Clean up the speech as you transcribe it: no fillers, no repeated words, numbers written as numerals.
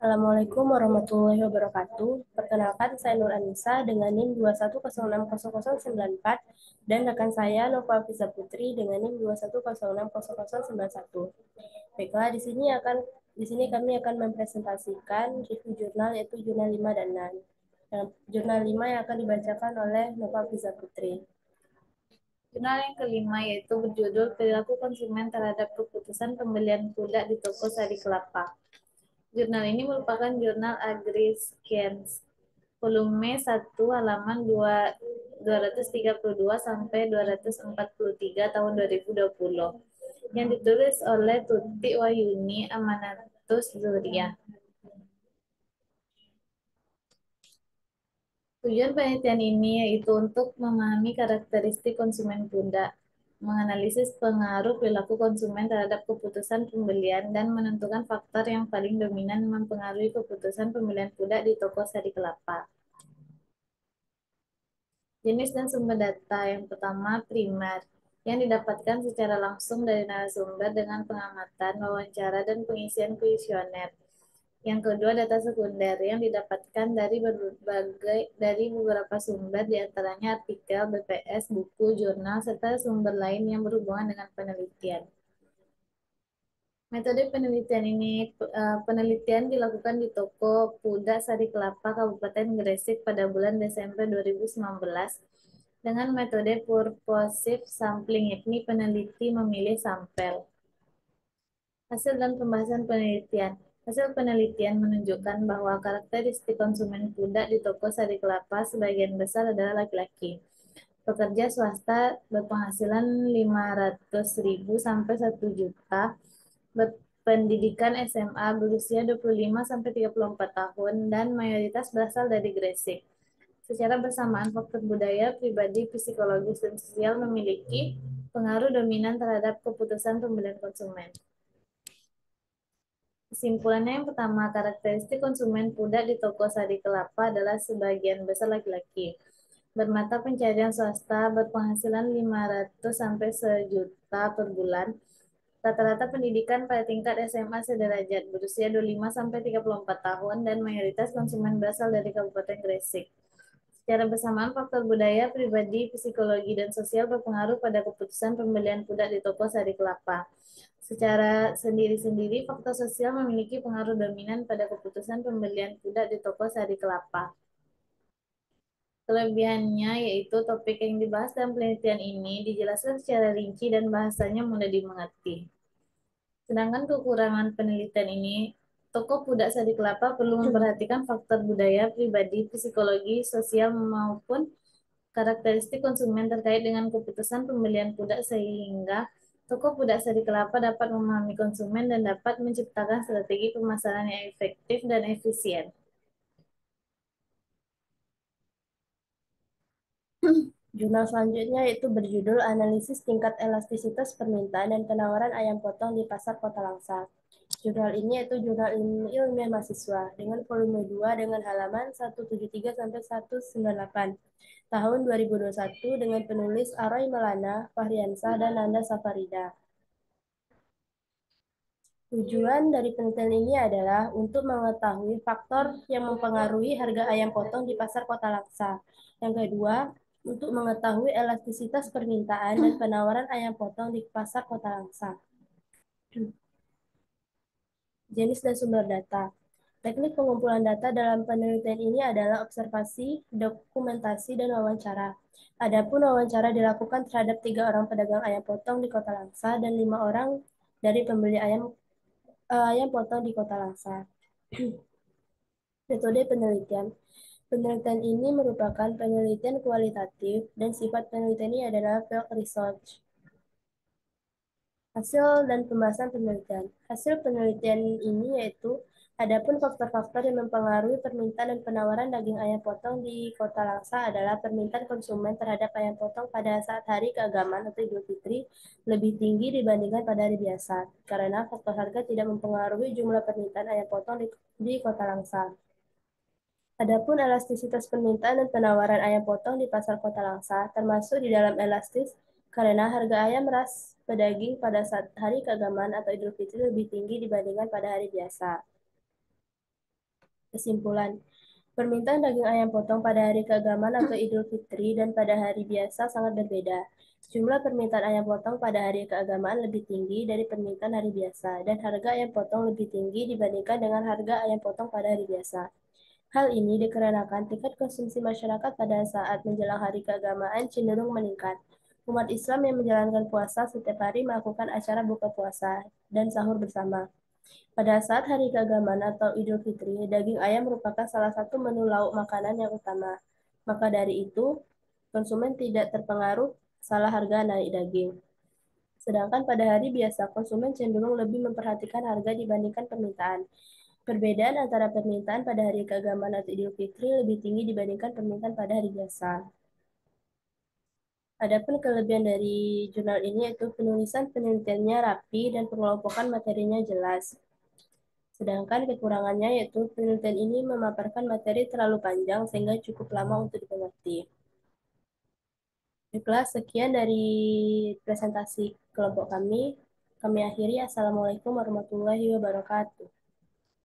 Assalamualaikum warahmatullahi wabarakatuh. Perkenalkan, saya Nur Anissa dengan NIM 210600094 dan rekan saya Nova Fiza Putri dengan NIM 210600091. Baiklah, di sini kami akan mempresentasikan review jurnal yaitu jurnal 5 dan 6. Jurnal 5 yang akan dibacakan oleh Nova Fiza Putri. Jurnal yang kelima yaitu berjudul Perilaku Konsumen Terhadap Keputusan Pembelian Kuda di Toko Sari Kelapa. Jurnal ini merupakan jurnal AgriScience, volume 1 halaman 232 sampai 243 tahun 2020 yang ditulis oleh Tuti Wayuni Amanatus Zuria. Tujuan penelitian ini yaitu untuk memahami karakteristik konsumen kuda, menganalisis pengaruh perilaku konsumen terhadap keputusan pembelian, dan menentukan faktor yang paling dominan mempengaruhi keputusan pembelian kuda di toko sari kelapa. Jenis dan sumber data yang pertama primer, yang didapatkan secara langsung dari narasumber dengan pengamatan, wawancara, dan pengisian kuesioner. Yang kedua, data sekunder yang didapatkan dari beberapa sumber, diantaranya artikel, BPS, buku, jurnal, serta sumber lain yang berhubungan dengan penelitian. Metode penelitian dilakukan di Toko Kuda Sari Kelapa, Kabupaten Gresik pada bulan Desember 2019 dengan metode purposive sampling, yakni peneliti memilih sampel. Hasil dan pembahasan penelitian. Hasil penelitian menunjukkan bahwa karakteristik konsumen kuda di toko sari kelapa sebagian besar adalah laki-laki. Pekerja swasta berpenghasilan 500.000 sampai 1 juta, berpendidikan SMA, berusia 25 sampai 34 tahun, dan mayoritas berasal dari Gresik. Secara bersamaan, faktor budaya, pribadi, psikologis, dan sosial memiliki pengaruh dominan terhadap keputusan pembelian konsumen. Kesimpulannya yang pertama, karakteristik konsumen kuda di toko sari kelapa adalah sebagian besar laki-laki. Bermata pencarian swasta, berpenghasilan 500 sampai 1 juta per bulan. Rata-rata pendidikan pada tingkat SMA sederajat, berusia 25 sampai 34 tahun, dan mayoritas konsumen berasal dari Kabupaten Gresik. Secara bersamaan, faktor budaya, pribadi, psikologi, dan sosial berpengaruh pada keputusan pembelian kuda di toko sari kelapa. Secara sendiri-sendiri, faktor sosial memiliki pengaruh dominan pada keputusan pembelian kuda di toko sari kelapa. Kelebihannya yaitu topik yang dibahas dalam penelitian ini dijelaskan secara rinci dan bahasanya mudah dimengerti. Sedangkan kekurangan penelitian ini, toko kuda sari kelapa perlu memperhatikan faktor budaya, pribadi, psikologi, sosial, maupun karakteristik konsumen terkait dengan keputusan pembelian kuda sehingga toko kuda sari kelapa dapat memahami konsumen dan dapat menciptakan strategi pemasaran yang efektif dan efisien. Jurnal selanjutnya yaitu berjudul Analisis Tingkat Elastisitas Permintaan dan Penawaran Ayam Potong di Pasar Kota Langsa. Jurnal ini yaitu jurnal ilmiah mahasiswa dengan volume 2 dengan halaman 173 sampai 198 tahun 2021 dengan penulis Aroy Melana, Fahriansah, dan Nanda Safarida. Tujuan dari penelitian ini adalah untuk mengetahui faktor yang mempengaruhi harga ayam potong di pasar Kota Laksa. Yang kedua, untuk mengetahui elastisitas permintaan dan penawaran ayam potong di pasar Kota Laksa. Jenis dan sumber data. Teknik pengumpulan data dalam penelitian ini adalah observasi, dokumentasi, dan wawancara. Adapun wawancara dilakukan terhadap 3 orang pedagang ayam potong di Kota Langsa dan 5 orang dari pembeli ayam potong di Kota Langsa. Metode penelitian. Penelitian ini merupakan penelitian kualitatif dan sifat penelitian ini adalah field research. Hasil dan pembahasan penelitian. Hasil penelitian ini yaitu adapun faktor-faktor yang mempengaruhi permintaan dan penawaran daging ayam potong di Kota Langsa adalah permintaan konsumen terhadap ayam potong pada saat hari keagamaan atau Idul Fitri lebih tinggi dibandingkan pada hari biasa, karena faktor harga tidak mempengaruhi jumlah permintaan ayam potong di Kota Langsa. Adapun elastisitas permintaan dan penawaran ayam potong di pasar Kota Langsa termasuk di dalam elastis karena harga ayam ras pedaging pada saat hari keagamaan atau Idul Fitri lebih tinggi dibandingkan pada hari biasa. Kesimpulan, permintaan daging ayam potong pada hari keagamaan atau Idul Fitri dan pada hari biasa sangat berbeda. Jumlah permintaan ayam potong pada hari keagamaan lebih tinggi dari permintaan hari biasa, dan harga ayam potong lebih tinggi dibandingkan dengan harga ayam potong pada hari biasa. Hal ini dikarenakan tingkat konsumsi masyarakat pada saat menjelang hari keagamaan cenderung meningkat. Umat Islam yang menjalankan puasa setiap hari melakukan acara buka puasa dan sahur bersama. Pada saat hari keagamaan atau Idul Fitri, daging ayam merupakan salah satu menu lauk makanan yang utama. Maka dari itu, konsumen tidak terpengaruh salah harga naik daging. Sedangkan pada hari biasa, konsumen cenderung lebih memperhatikan harga dibandingkan permintaan. Perbedaan antara permintaan pada hari keagamaan atau Idul Fitri lebih tinggi dibandingkan permintaan pada hari biasa. Adapun kelebihan dari jurnal ini yaitu penulisan penelitiannya rapi dan pengelompokan materinya jelas. Sedangkan kekurangannya yaitu penelitian ini memaparkan materi terlalu panjang sehingga cukup lama untuk dimengerti. Baiklah, sekian dari presentasi kelompok kami. Kami akhiri. Assalamualaikum warahmatullahi wabarakatuh.